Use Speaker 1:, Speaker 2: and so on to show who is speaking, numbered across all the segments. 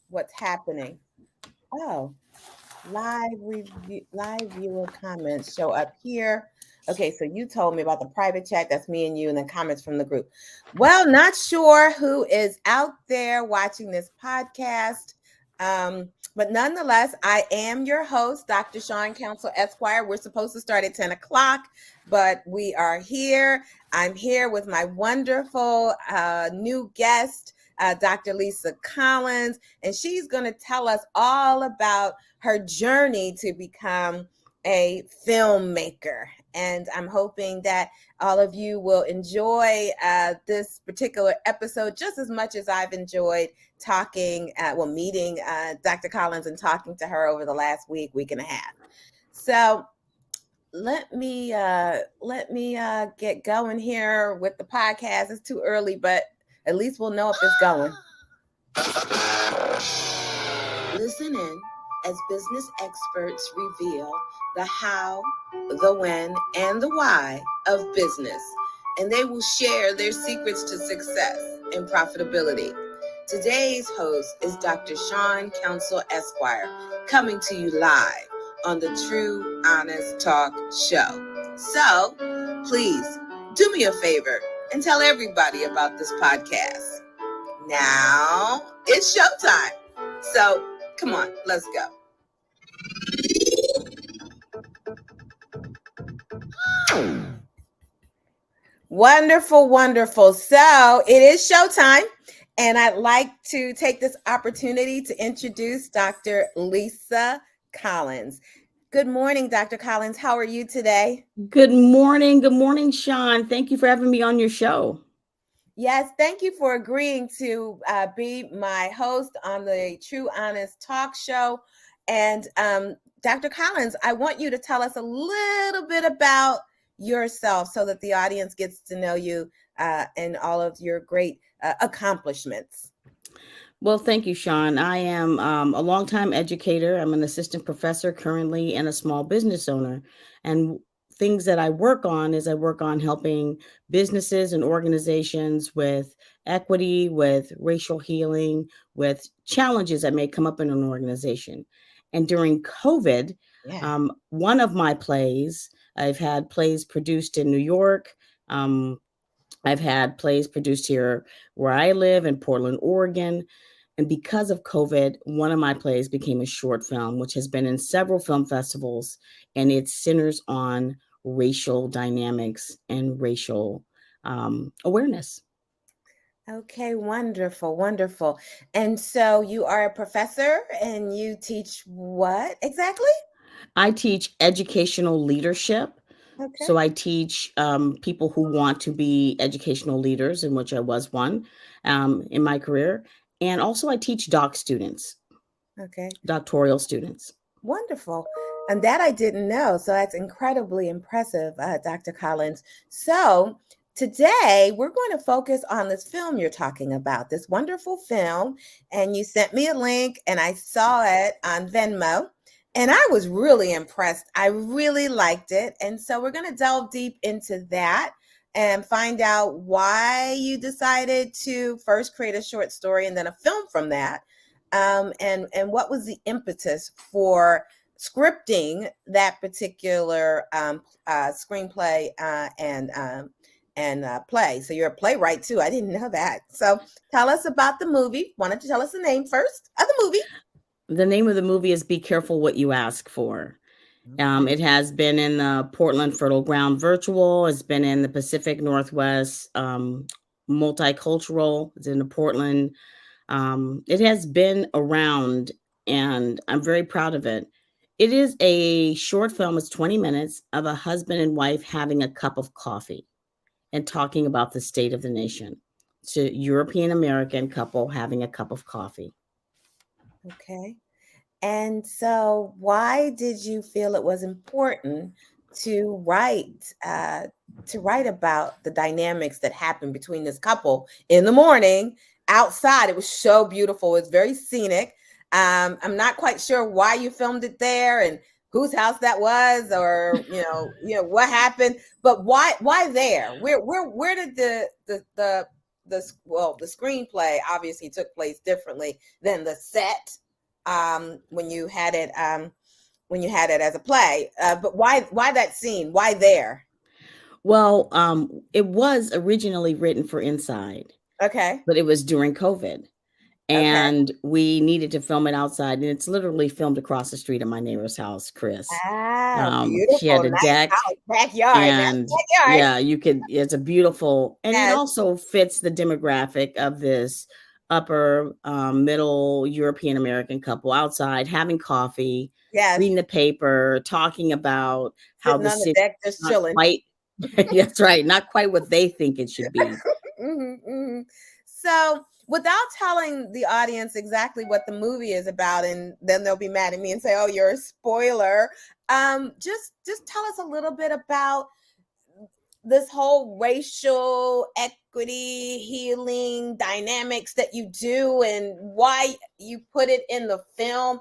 Speaker 1: what's happening. Oh, live viewer comments show up here. Okay, so you told me about the private chat. That's me and you, and then comments from the group. Well, not sure who is out there watching this podcast. But nonetheless, I am your host, Dr. Sean Council Esquire. We're supposed to start at 10 o'clock, but we are here. I'm here with my wonderful new guest, Dr. Lisa Collins, and she's going to tell us all about her journey to become a filmmaker. And I'm hoping that all of you will enjoy this particular episode just as much as I've enjoyed meeting Dr. Collins and talking to her over the last week and a half. So let me get going here with the podcast. It's too early, but at least we'll know if it's going. Listen in as business experts reveal the how, the when, and the why of business, and they will share their secrets to success and profitability. Today's host is Dr. Sean Council Esquire, coming to you live on the True Honest Talk Show. So, please do me a favor and tell everybody about this podcast. Now it's showtime. So, come on, let's go. Wonderful, wonderful. So it is showtime, and I'd like to take this opportunity to introduce Dr. Lisa Collins. Good morning, Dr. Collins. How are you today?
Speaker 2: Good morning. Good morning, Sean. Thank you for having me on your show.
Speaker 1: Yes, thank you for agreeing to be my host on the True Honest Talk Show. And Dr. Collins, I want you to tell us a little bit about yourself so that the audience gets to know you and all of your great accomplishments.
Speaker 2: Well, thank you, Sean. I am a longtime educator. I'm an assistant professor currently and a small business owner. And things that I work on is I work on helping businesses and organizations with equity, with racial healing, with challenges that may come up in an organization. And during COVID, one of my plays, I've had plays produced in New York. I've had plays produced here where I live in Portland, Oregon. And because of COVID, one of my plays became a short film, which has been in several film festivals, and it centers on racial dynamics and racial awareness.
Speaker 1: Okay, wonderful, wonderful. And so you are a professor and you teach what exactly?
Speaker 2: I teach educational leadership.
Speaker 1: Okay.
Speaker 2: So I teach people who want to be educational leaders, in which I was one in my career. And also I teach doc students.
Speaker 1: Okay.
Speaker 2: Doctoral students.
Speaker 1: Wonderful. And that I didn't know. So that's incredibly impressive, Dr. Collins. So today we're going to focus on this film you're talking about, this wonderful film. And you sent me a link and I saw it on Venmo. And I was really impressed. I really liked it. And so we're going to delve deep into that and find out why you decided to first create a short story and then a film from that. And what was the impetus for scripting that particular screenplay and play? So you're a playwright too. I didn't know that. So tell us about the movie. Why don't you tell us the name first of the movie?
Speaker 2: The name of the movie is Be Careful What You Ask For. It has been in the Portland Fertile Ground Virtual. It's been in the Pacific Northwest Multicultural. It's in the Portland. It has been around, and I'm very proud of it. It is a short film. It's 20 minutes of a husband and wife having a cup of coffee and talking about the state of the nation. It's a European American couple having a cup of coffee.
Speaker 1: Okay. And so why did you feel it was important to write about the dynamics that happened between this couple in the morning outside? It was so beautiful. It's very scenic. I'm not quite sure why you filmed it there and whose house that was, or what happened, but why there? Where did the the screenplay obviously took place differently than the set when you had it as a play. But why that scene? Why there?
Speaker 2: Well, it was originally written for inside,
Speaker 1: Okay.
Speaker 2: but it was during COVID.
Speaker 1: Okay.
Speaker 2: And we needed to film it outside, and it's literally filmed across the street of my neighbor's house, Chris.
Speaker 1: Ah,
Speaker 2: She had
Speaker 1: beautiful,
Speaker 2: a
Speaker 1: nice
Speaker 2: deck,
Speaker 1: house, backyard, nice
Speaker 2: and
Speaker 1: backyard.
Speaker 2: yeah, it's a beautiful, and it
Speaker 1: Yes,
Speaker 2: also fits the demographic of this upper middle European American couple outside having coffee,
Speaker 1: yes.
Speaker 2: reading the paper, talking about how
Speaker 1: Sitting
Speaker 2: the
Speaker 1: on the
Speaker 2: city
Speaker 1: deck,
Speaker 2: is
Speaker 1: just
Speaker 2: not
Speaker 1: chilling.
Speaker 2: quite that's right, not quite what they think it should be.
Speaker 1: So, without telling the audience exactly what the movie is about, and then they'll be mad at me and say, "Oh, you're a spoiler." Just tell us a little bit about this whole racial equity healing dynamics that you do, and why you put it in the film.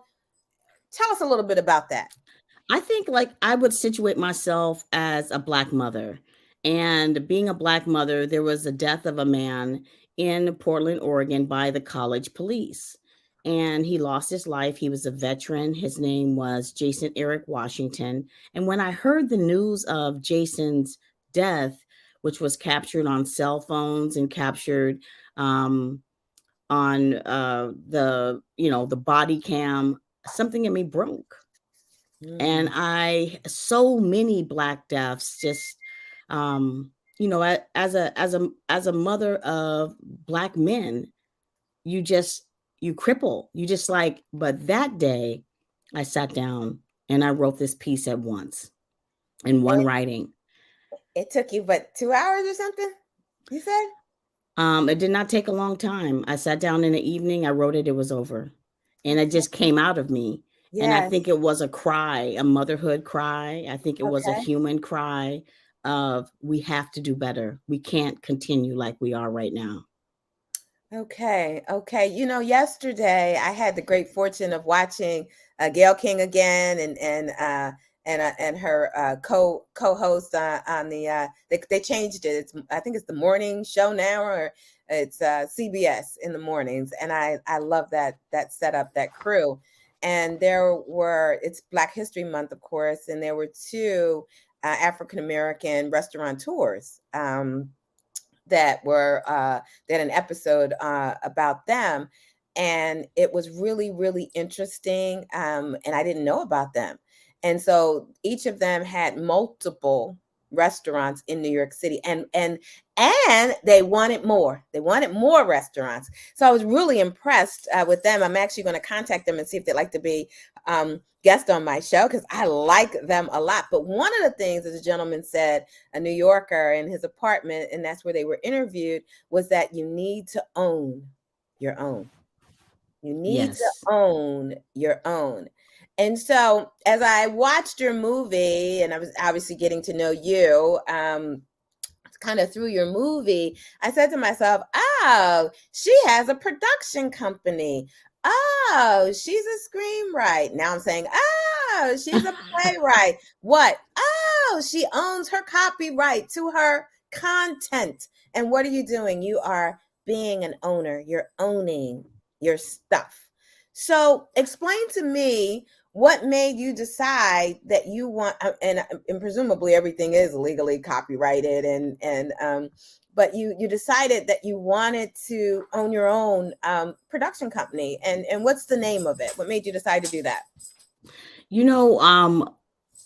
Speaker 1: Tell us a little bit about that.
Speaker 2: I think like I would situate myself as a black mother. And being a black mother, there was a death of a man in Portland, Oregon by the college police. And he lost his life. He was a veteran. His name was Jason Eric Washington. And when I heard the news of Jason's death, which was captured on cell phones and captured um, on the body cam, something in me broke. And so many black deaths just as a mother of black men, you just you cripple, you just like. But that day I sat down and I wrote this piece at once in one
Speaker 1: it,
Speaker 2: writing.
Speaker 1: it took you but 2 hours or something, you said?
Speaker 2: It did not take a long time. I sat down in the evening, I wrote it, it was over. And it just came out of me. And I think
Speaker 1: Yes.
Speaker 2: it was a cry, a motherhood cry. I think it was a
Speaker 1: Okay.
Speaker 2: human cry of we have to do better. We can't continue like we are right now.
Speaker 1: Okay. Okay. Yesterday I had the great fortune of watching Gail King again, and her co-host on they changed it. I think it's the morning show now, or it's CBS in the mornings, and I love that setup, that crew. And it's Black History Month, of course, and there were two African American restaurateurs. That an episode about them, and it was really, really interesting, and I didn't know about them. And so each of them had multiple restaurants in New York City, and they wanted more restaurants. So I was really impressed with them. I'm actually going to contact them and see if they'd like to be guest on my show, because I like them a lot. But one of the things, as a gentleman said, a New Yorker, in his apartment, and that's where they were interviewed, was that you need to own your own. You need to
Speaker 2: Yes.
Speaker 1: own your own. And so, as I watched your movie, and I was obviously getting to know you, kind of through your movie, I said to myself, "Oh, she has a production company. Oh, she's a screenwriter." Now I'm saying, "Oh, she's a playwright." What? Oh, she owns her copyright to her content. And what are you doing? You are being an owner. You're owning your stuff. So, explain to me what made you decide that you want, and presumably everything is legally copyrighted, and but you decided that you wanted to own your own production company, and what's the name of it? What made you decide to do that?
Speaker 2: You know, I'm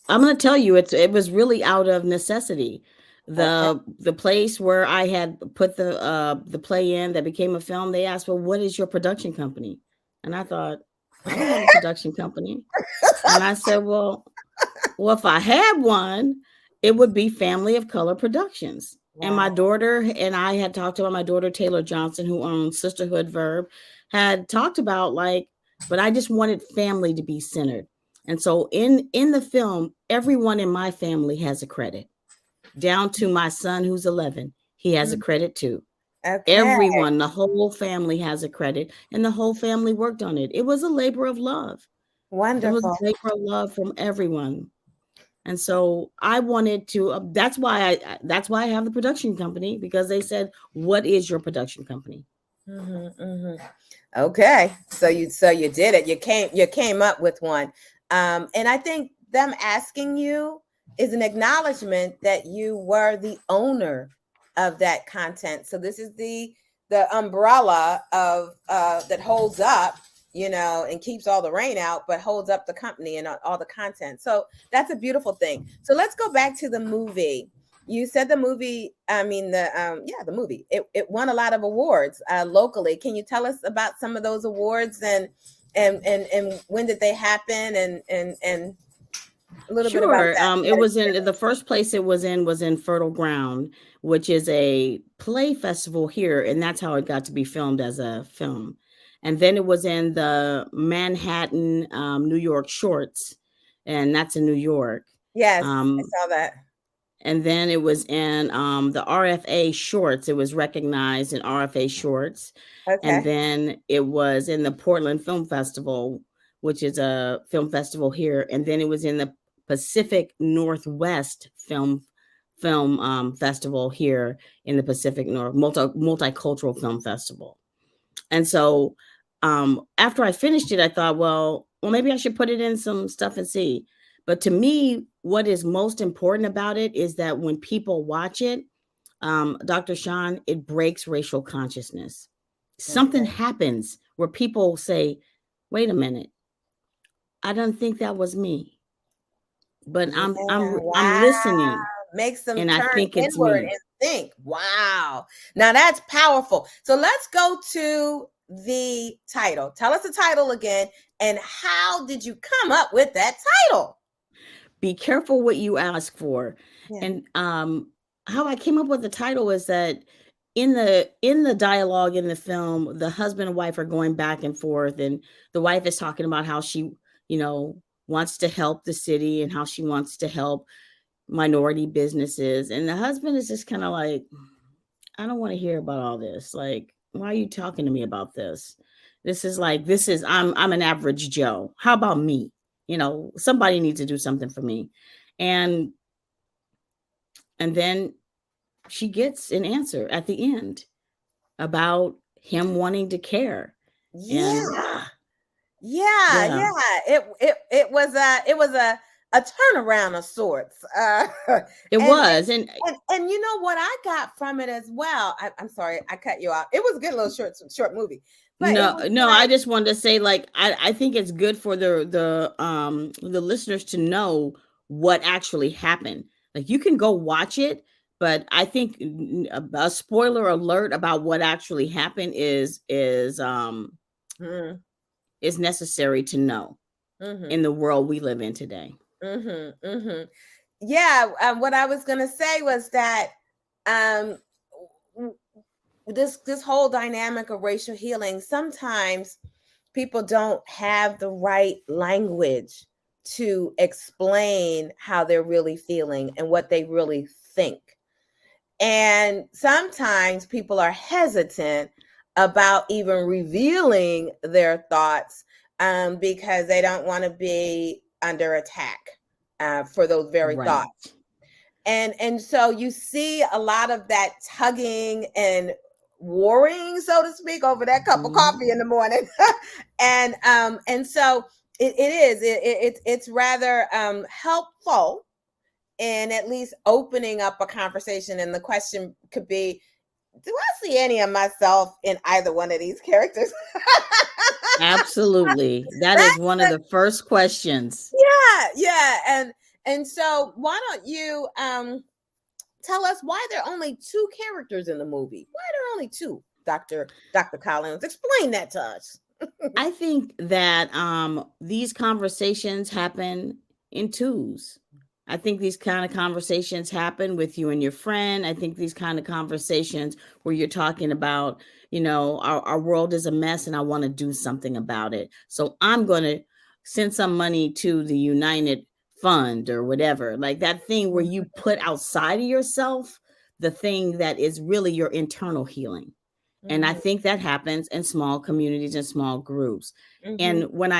Speaker 2: going to tell you, it was really out of necessity.
Speaker 1: Okay.
Speaker 2: The place where I had put the play in that became a film, they asked, "Well, what is your production company?" And I thought, I don't have a production company. And I said, well, if I had one, it would be Family of Color Productions. And my
Speaker 1: Wow.
Speaker 2: daughter and I had talked about, my daughter Taylor Johnson, who owns Sisterhood Verb, had talked about, like, but I just wanted family to be centered. And so in the film, everyone in my family has a credit, down to my son who's 11. He has a
Speaker 1: Mm,
Speaker 2: credit too.
Speaker 1: okay.
Speaker 2: Everyone, the whole family has a credit, and the whole family worked on it. It was a labor of love. It was
Speaker 1: Wonderful.
Speaker 2: a labor of love from everyone. And so I wanted to. That's why I have the production company, because they said, "What is your production company?"
Speaker 1: Okay, so you did it. You came up with one, and I think them asking you is an acknowledgement that you were the owner of that content. So this is the umbrella of that holds up, and keeps all the rain out, but holds up the company and all the content. So that's a beautiful thing. So let's go back to the movie. You said the movie, I mean the movie. It won a lot of awards locally. Can you tell us about some of those awards and when did they happen and a little bit about
Speaker 2: Sure. It
Speaker 1: that
Speaker 2: was in the
Speaker 1: experience?
Speaker 2: first place it was in Fertile Ground, which is a play festival here, and that's how it got to be filmed as a film. And then it was in the Manhattan, New York Shorts, and that's in New York.
Speaker 1: Yes, I
Speaker 2: Um,
Speaker 1: saw that.
Speaker 2: and then it was in the RFA Shorts. It was recognized in RFA Shorts. And
Speaker 1: Okay.
Speaker 2: then it was in the Portland Film Festival, which is a film festival here. And then it was in the Pacific Northwest Film Festival here in the Pacific North, Multicultural Film Festival. And so after I finished it, I thought, well, maybe I should put it in some stuff and see. But to me, what is most important about it is that when people watch it, Dr. Sean, it breaks racial consciousness. Something
Speaker 1: Okay.
Speaker 2: happens where people say, wait a minute, I don't think that was me, but
Speaker 1: Yeah.
Speaker 2: I'm
Speaker 1: Wow.
Speaker 2: listening,
Speaker 1: Makes them
Speaker 2: and I
Speaker 1: turn
Speaker 2: think it's
Speaker 1: inward
Speaker 2: me.
Speaker 1: and think. Wow. Now that's powerful. So let's go to the title. Tell us the title again. And how did you come up with that title?
Speaker 2: Be careful what you ask for.
Speaker 1: Yeah.
Speaker 2: And how I came up with the title is that in the dialogue in the film, the husband and wife are going back and forth, and the wife is talking about how she, you know, wants to help the city and how she wants to help minority businesses. And the husband is just kind of like, I don't want to hear about all this. Like, why are you talking to me about this? I'm an average Joe. How about me? Somebody needs to do something for me. And and then she gets an answer at the end about him wanting to care. And
Speaker 1: Yeah. Yeah,
Speaker 2: yeah,
Speaker 1: yeah. It was a turnaround of sorts.
Speaker 2: it
Speaker 1: And
Speaker 2: was. And
Speaker 1: and you know what I got from it as well. I'm sorry, I cut you off. It was a good little short movie, but it
Speaker 2: no,
Speaker 1: was
Speaker 2: no, I
Speaker 1: like,
Speaker 2: just wanted to say, like, I think it's good for the listeners to know what actually happened. Like, you can go watch it, but I think a spoiler alert about what actually happened
Speaker 1: mm,
Speaker 2: is necessary to know
Speaker 1: mm-hmm,
Speaker 2: in the world we live in today.
Speaker 1: mm-hmm, mm-hmm. Yeah. What I was gonna say was that um, this whole dynamic of racial healing, sometimes people don't have the right language to explain how they're really feeling and what they really think. And sometimes people are hesitant about even revealing their thoughts because they don't want to be under attack for those very
Speaker 2: Right.
Speaker 1: thoughts. And so you see a lot of that tugging and warring, so to speak, over that cup of coffee in
Speaker 2: Mhm.
Speaker 1: the morning. And so it's rather helpful in at least opening up a conversation. And the question could be, do I see any of myself in either one of these characters?
Speaker 2: Absolutely. That is
Speaker 1: That's
Speaker 2: one of the first questions.
Speaker 1: yeah. And so why don't you tell us why there are only two characters in the movie? Why are there only two, Dr. Collins? Explain that to us.
Speaker 2: I think that these conversations happen in twos. I think these kind of conversations happen with you and your friend. I think these kind of conversations where you're talking about, our world is a mess and I want to do something about it. So I'm going to send some money to the United Fund or whatever. Like that thing where you put outside of yourself the thing that is really your internal healing. And I
Speaker 1: Mhm,
Speaker 2: think that happens in small communities and small groups. And
Speaker 1: mhm,
Speaker 2: when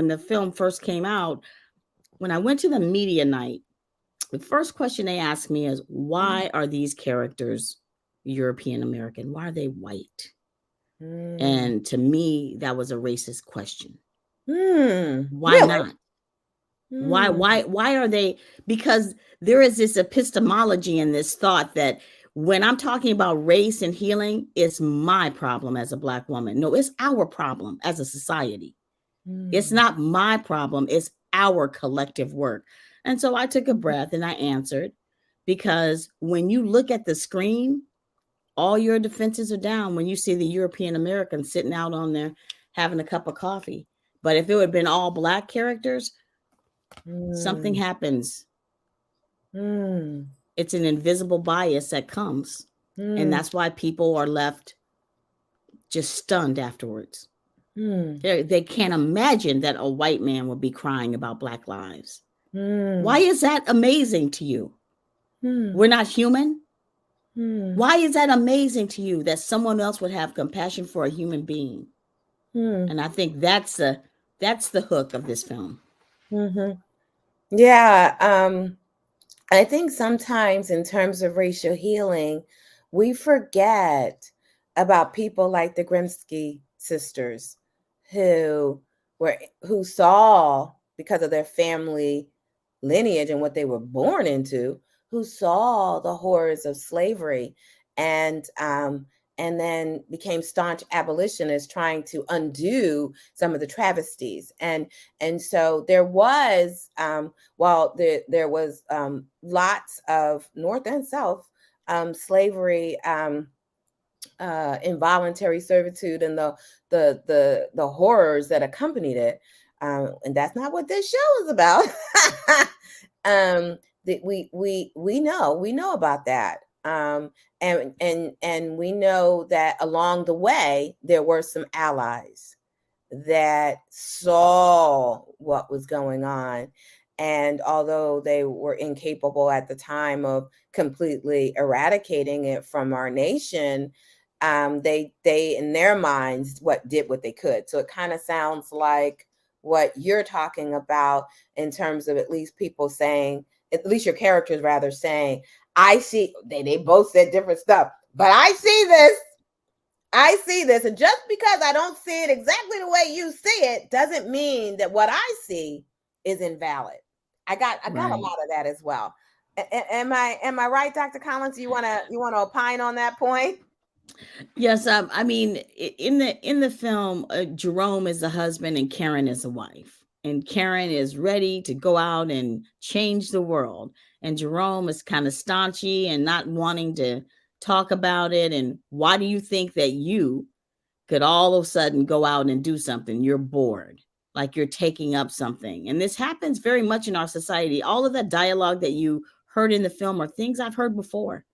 Speaker 2: the film first came out, when I went to the media night, the first question they asked me is, why are these characters European American? Why are they white? And to me, that was a racist question. Why
Speaker 1: Really?
Speaker 2: not? Why are they? Because there is this epistemology in this thought that when I'm talking about race and healing, it's my problem as a Black woman. No, it's our problem as a society. It's not my problem. It's our collective work. And so I took a breath and I answered, because when you look at the screen, all your defenses are down when you see the European American sitting out on there having a cup of coffee. But if it would have been all Black characters, something happens. It's an invisible bias that comes. And that's why people are left just stunned afterwards. They can't imagine that a white man would be crying about Black lives. Why is that amazing to you? We're not human? Why is that amazing to you that someone else would have compassion for a human being? And I think that's the hook of this film.
Speaker 1: Yeah. I think sometimes in terms of racial healing, we forget about people like the Grimsky sisters who saw, because of their family lineage and what they were born into, who saw the horrors of slavery and then became staunch abolitionists trying to undo some of the travesties. And so there was there was lots of North and South slavery, involuntary servitude, and the horrors that accompanied it. And that's not what this show is about. That we know about that. And we know that along the way there were some allies that saw what was going on, and although they were incapable at the time of completely eradicating it from our nation, they in their minds did what they could. So it kind of sounds like what you're talking about, in terms of at least people saying, at least your characters rather saying, I see, they both said different stuff, but I see this, and just because I don't see it exactly the way you see it doesn't mean that what I see is invalid. I got a lot of that as well. Am I right, Dr. Collins? You want to opine on that point?
Speaker 2: Yes, I mean, in the film, Jerome is the husband and Karen is the wife, and Karen is ready to go out and change the world, and Jerome is kind of staunchy and not wanting to talk about it. And why do you think that you could all of a sudden go out and do something? You're bored, like you're taking up something. And this happens very much in our society. All of that dialogue that you heard in the film are things I've heard before.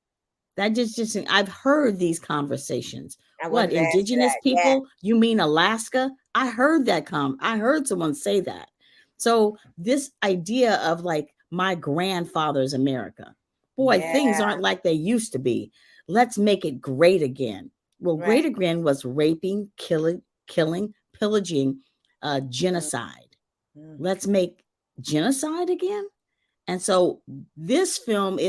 Speaker 2: That just I've heard these conversations. What, indigenous people? Yeah. You mean Alaska? I heard that I heard someone say that. So this idea of like, my grandfather's America. Boy, things aren't like they used to be. Let's make it great again. Well, great again was raping, killing, pillaging, genocide. Let's make genocide again. And so this film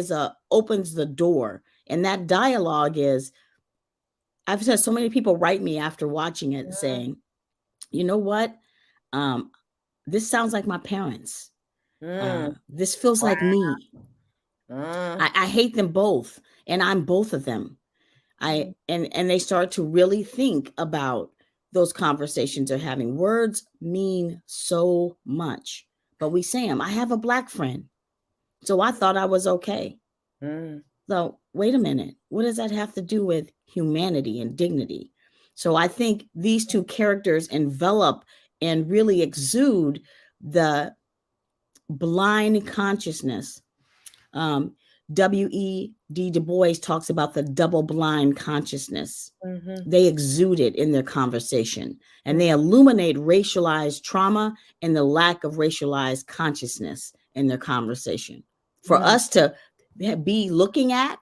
Speaker 2: opens the door. And that dialogue is, I've had so many people write me after watching it saying, you know what? This sounds like my parents. This feels like me. I hate them both. And I'm both of them. And they start to really think about those conversations they're having. Words mean so much, but we say them. I have a Black friend, so I thought I was okay. So wait a minute, what does that have to do with humanity and dignity? So I think these two characters envelop and really exude the blind consciousness. W.E.D. Du Bois talks about the double blind consciousness. They exude it in their conversation, and they illuminate racialized trauma and the lack of racialized consciousness in their conversation. For us to be looking at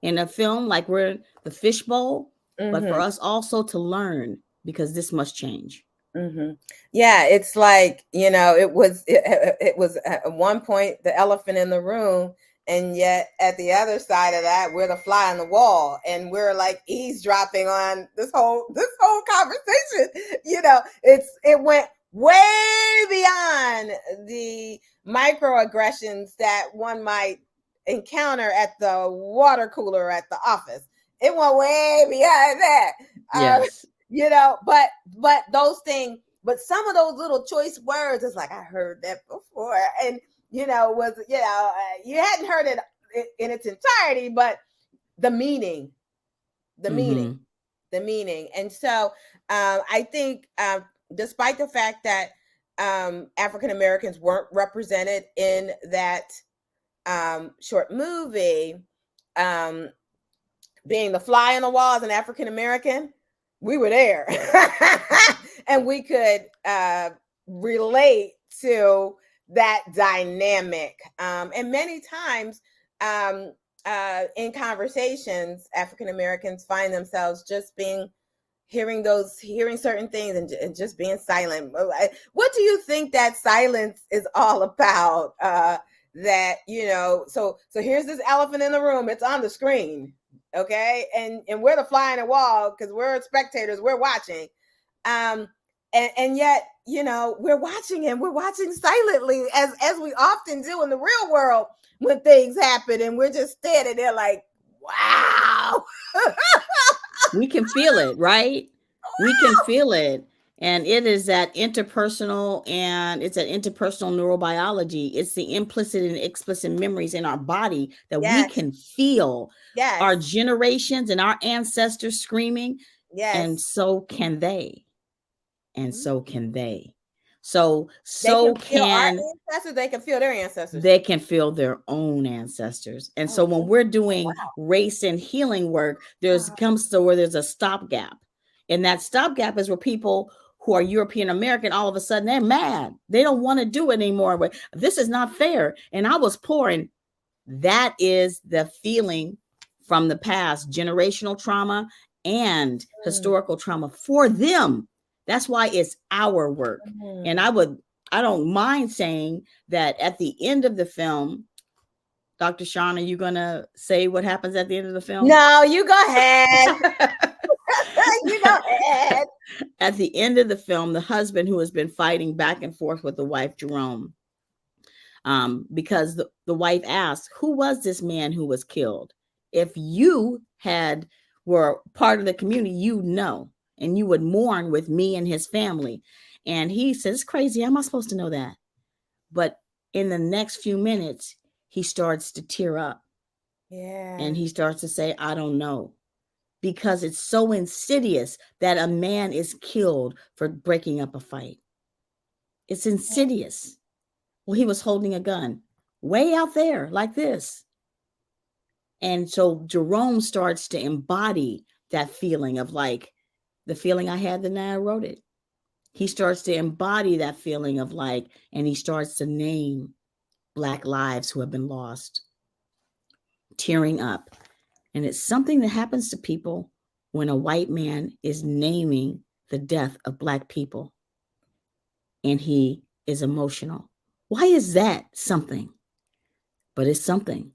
Speaker 2: in a film like we're the fishbowl, but for us also to learn, because this must change.
Speaker 1: Mm-hmm. Yeah, it's like, it was at one point the elephant in the room, and yet at the other side of that, we're the fly on the wall, and we're like eavesdropping on this whole conversation. It went way beyond the microaggressions that one might encounter at the water cooler at the office. It went way beyond that. Um,
Speaker 2: Yes.
Speaker 1: but those things, but some of those little choice words, it's like I heard that before, and you hadn't heard it in its entirety, but the meaning, the meaning,
Speaker 2: Mm-hmm.
Speaker 1: the meaning. And so I think, despite the fact that African Americans weren't represented in that short movie, um, being the fly on the wall as an African American, we were there. And we could relate to that dynamic. And many times, in conversations, African Americans find themselves just hearing certain things, and just being silent. What do you think that silence is all about? So here's this elephant in the room. It's on the screen. Okay. And we're the fly on the wall because we're spectators, we're watching. And yet, we're watching, and we're watching silently, as we often do in the real world when things happen, and we're just standing there like, wow.
Speaker 2: We can feel it, right? We can feel it. And it is that interpersonal, and it's that interpersonal neurobiology. It's the implicit and explicit memories in our body that we
Speaker 1: Yes.
Speaker 2: can feel our
Speaker 1: Yes.
Speaker 2: generations and our ancestors screaming, and
Speaker 1: Yes.
Speaker 2: so can they. And so can they. So
Speaker 1: They can feel our
Speaker 2: can
Speaker 1: ancestors, they can feel their ancestors
Speaker 2: they
Speaker 1: too.
Speaker 2: can feel their own ancestors. And so
Speaker 1: Oh,
Speaker 2: when we're doing race and healing work, there's
Speaker 1: wow.
Speaker 2: comes to where there's a stopgap. And that stopgap is where people who are European American, all of a sudden they're mad. They don't want to do it anymore. But this is not fair. And I was poor. And that is the feeling from the past, generational trauma and historical trauma for them. That's why it's our work. And I don't mind saying that at the end of the film, Dr. Sean, are you going to say what happens at the end of the film?
Speaker 1: No, you go ahead. You go ahead.
Speaker 2: At the end of the film, the husband who has been fighting back and forth with the wife, Jerome, because the wife asked, who was this man who was killed? If you were part of the community, and you would mourn with me and his family. And he says, it's crazy. How am I supposed to know that? But in the next few minutes, he starts to tear up.
Speaker 1: Yeah.
Speaker 2: And he starts to say, I don't know. Because it's so insidious that a man is killed for breaking up a fight. It's insidious. Well, he was holding a gun way out there like this. And so Jerome starts to embody that feeling of like the feeling I had the night I wrote it. He starts to embody that feeling of like, and he starts to name Black lives who have been lost, tearing up. And it's something that happens to people when a white man is naming the death of Black people and he is emotional. Why is that something? But it's something.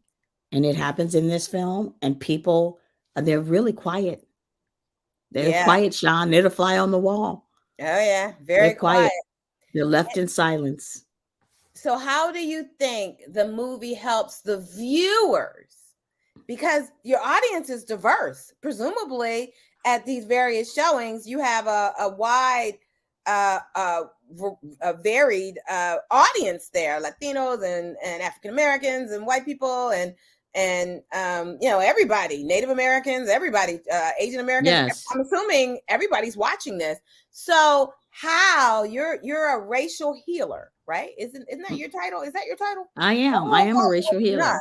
Speaker 2: And it happens in this film, and people, they're really quiet. They're quiet, Sean. They're the fly on the wall.
Speaker 1: Oh, yeah. Very
Speaker 2: They're quiet.
Speaker 1: quiet.
Speaker 2: They're left in silence.
Speaker 1: So how do you think the movie helps the viewers? Because your audience is diverse. Presumably, at these various showings, you have a wide, a varied audience there: Latinos and African Americans and white people and everybody, Native Americans, everybody, Asian Americans.
Speaker 2: Yes.
Speaker 1: I'm assuming everybody's watching this. So how you're a racial healer, right? Isn't that your title? Is that your title?
Speaker 2: I am a racial healer.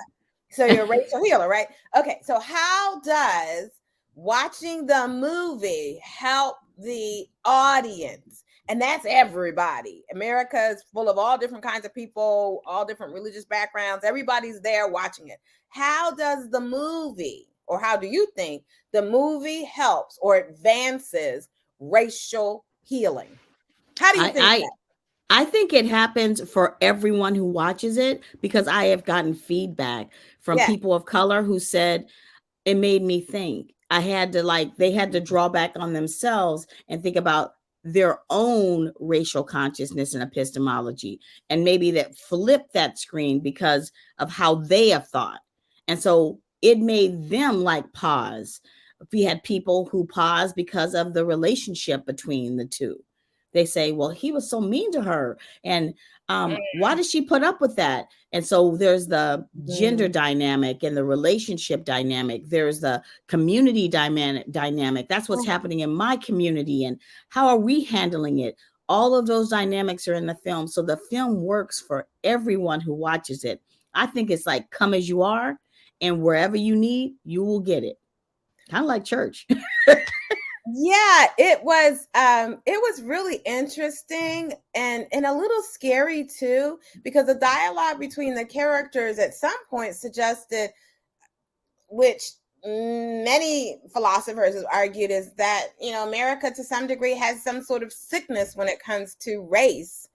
Speaker 1: So you're a racial healer, right? Okay. So how does watching the movie help the audience? And that's everybody. America is full of all different kinds of people, all different religious backgrounds. Everybody's there watching it. How does the movie, or how do you think the movie helps or advances racial healing? How do you
Speaker 2: I
Speaker 1: think
Speaker 2: I
Speaker 1: that?
Speaker 2: I think it happens for everyone who watches it because I have gotten feedback from
Speaker 1: Yeah.
Speaker 2: people of color who said it made me think. I had to they had to draw back on themselves and think about their own racial consciousness and epistemology and maybe that flip that screen because of how they have thought. And so it made them pause. We had people who paused because of the relationship between the two. They say, well, he was so mean to her. And why did she put up with that? And so there's the gender
Speaker 1: Mhm.
Speaker 2: dynamic and the relationship dynamic. There's the community dynamic. That's what's happening in my community. And how are we handling it? All of those dynamics are in the film. So the film works for everyone who watches it. I think it's like come as you are, and wherever you need, you will get it. Kind of like church.
Speaker 1: Yeah, it was really interesting and a little scary too, because the dialogue between the characters at some point suggested, which many philosophers have argued, is that America to some degree has some sort of sickness when it comes to race,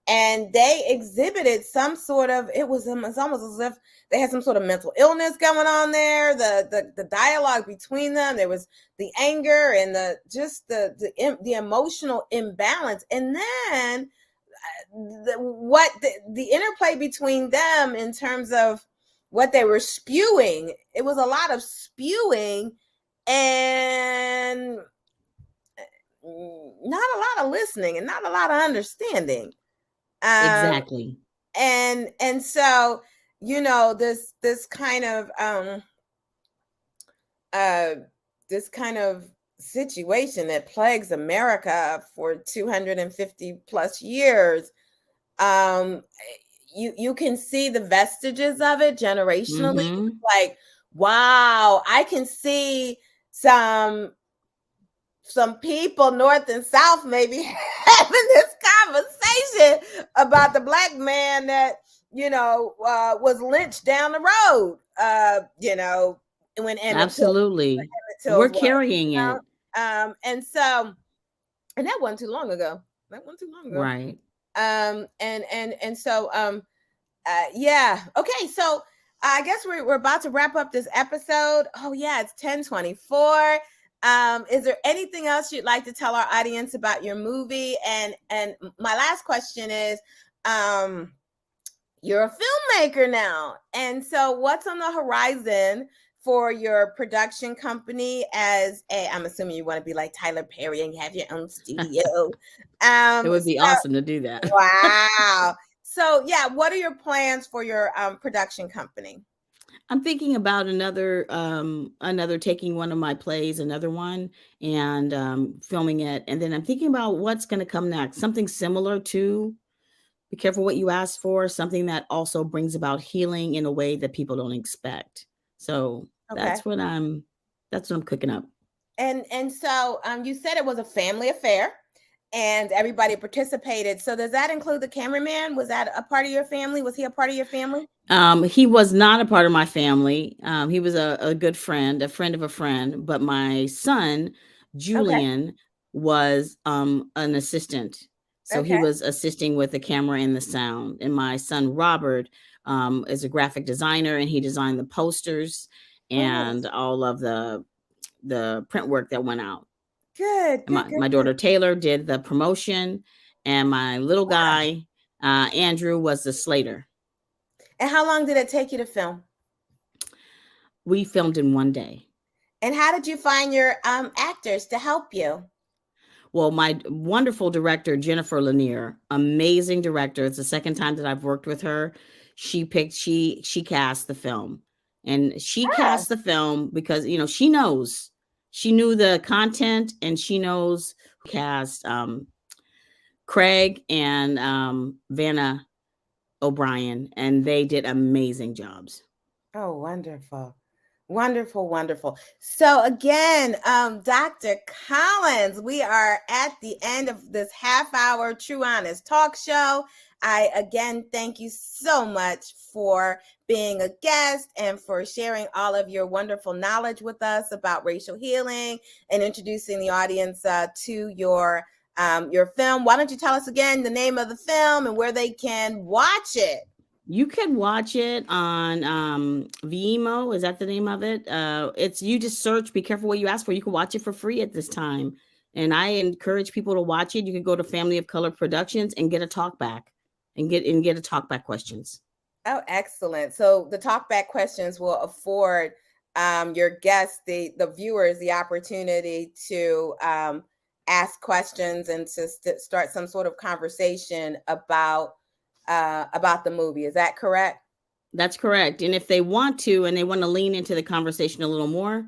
Speaker 1: and they exhibited some sort of, it's almost as if they had some sort of mental illness going on there. The dialogue between them, there was the anger and the emotional imbalance, and then the interplay between them in terms of what they were spewing. It was a lot of spewing and not a lot of listening and not a lot of understanding. um
Speaker 2: Exactly.
Speaker 1: and so this kind of uh this kind of situation that plagues America for 250 plus years, um you can see the vestiges of it generationally.
Speaker 2: Mm-hmm.
Speaker 1: Like, wow, I can see some people north and south maybe having this conversation about the black man that was lynched down the road, when
Speaker 2: Absolutely.
Speaker 1: Emmett
Speaker 2: We're
Speaker 1: Till's was,
Speaker 2: carrying it.
Speaker 1: and so, and that wasn't too long ago.
Speaker 2: Right.
Speaker 1: Yeah. Okay, so I guess we're about to wrap up this episode. Oh yeah, it's 10:24. Is there anything else you'd like to tell our audience about your movie? And my last question is, you're a filmmaker now, and so what's on the horizon for your production company? I'm assuming you want to be like Tyler Perry and have your own studio.
Speaker 2: It would be awesome to do that.
Speaker 1: Wow. So yeah, what are your plans for your production company?
Speaker 2: I'm thinking about another taking one of my plays, another one, and filming it. And then I'm thinking about what's going to come next. Something similar to Be Careful What You Ask For, something that also brings about healing in a way that people don't expect. So
Speaker 1: Okay.
Speaker 2: that's what I'm cooking up.
Speaker 1: And so you said it was a family affair and everybody participated. So does that include the cameraman? Was that a part of your family? Was he a part of your family?
Speaker 2: He was not a part of my family. He was a good friend, a friend of a friend. But my son,
Speaker 1: Okay.
Speaker 2: Julian, was an assistant. So he
Speaker 1: Okay.
Speaker 2: was assisting with the camera and the sound. And my son, Robert, is a graphic designer, and he designed the posters
Speaker 1: Oh, that's
Speaker 2: and all of the print work that went out.
Speaker 1: good,
Speaker 2: And
Speaker 1: good,
Speaker 2: my
Speaker 1: good, good.
Speaker 2: daughter, Taylor, did the promotion. And my little guy, Andrew, was the slater.
Speaker 1: And how long did it take you to film?
Speaker 2: We filmed in one day.
Speaker 1: And how did you find your actors to help you?
Speaker 2: Well, my wonderful director, Jennifer Lanier, amazing director. It's the second time that I've worked with her. She cast the film. And she
Speaker 1: Oh,
Speaker 2: cast the film because, she knew the content, and she knows who cast Craig and Vanna O'Brien, and they did amazing jobs.
Speaker 1: oh, wonderful. Wonderful, wonderful. So again, Dr. Collins, we are at the end of this half-hour True Honest talk show. I again thank you so much for being a guest and for sharing all of your wonderful knowledge with us about racial healing and introducing the audience to your your film. Why don't you tell us again the name of the film and where they can watch it?
Speaker 2: You can watch it on Vimeo. Is that the name of it? It's, you just search. Be careful what you ask for. You can watch it for free at this time, and I encourage people to watch it. You can go to Family of Color Productions and get a talk back, and get a talk back questions.
Speaker 1: Oh, excellent! So the talk back questions will afford your guests, the viewers, the opportunity to ask questions and to start some sort of conversation about the movie. Is that correct?
Speaker 2: That's correct. And if they want to, and they want to lean into the conversation a little more,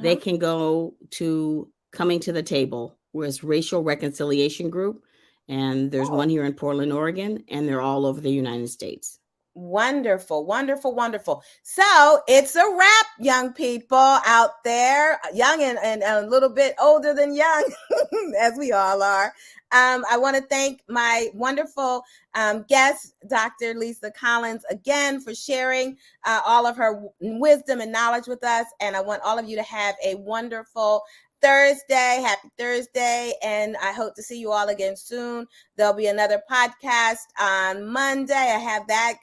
Speaker 2: they can go to Coming to the Table, where it's Racial Reconciliation Group. And there's one here in Portland, Oregon, and they're all over the United States.
Speaker 1: Wonderful, wonderful, wonderful. So it's a wrap, young people out there, young and a little bit older than young, as we all are. I want to thank my wonderful guest, Dr. Lisa Collins, again for sharing all of her wisdom and knowledge with us. And I want all of you to have a wonderful Thursday. Happy Thursday. And I hope to see you all again soon. There'll be another podcast on Monday. I have that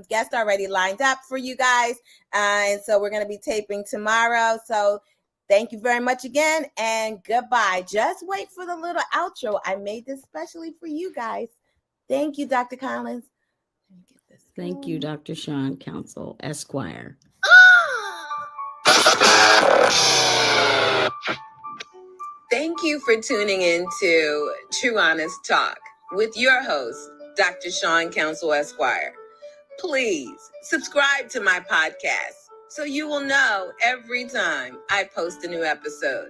Speaker 1: guest already lined up for you guys. And so we're going to be taping tomorrow. So thank you very much again, and goodbye. Just wait for the little outro. I made this specially for you guys. Thank you, Dr. Collins. Let me get this going.
Speaker 2: Thank you, Dr. Sean Council, Esquire.
Speaker 1: Thank you for tuning in to True Honest Talk with your host, Dr. Sean Council, Esquire. Please subscribe to my podcast so you will know every time I post a new episode.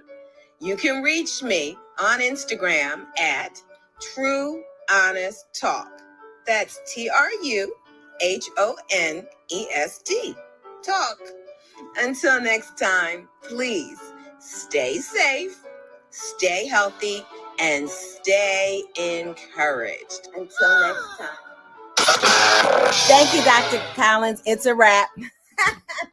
Speaker 1: You can reach me on Instagram at True Honest Talk. That's TRUHONEST. Talk. Until next time, please stay safe, stay healthy, and stay encouraged. Until next time. Thank you, Dr. Collins. It's a wrap.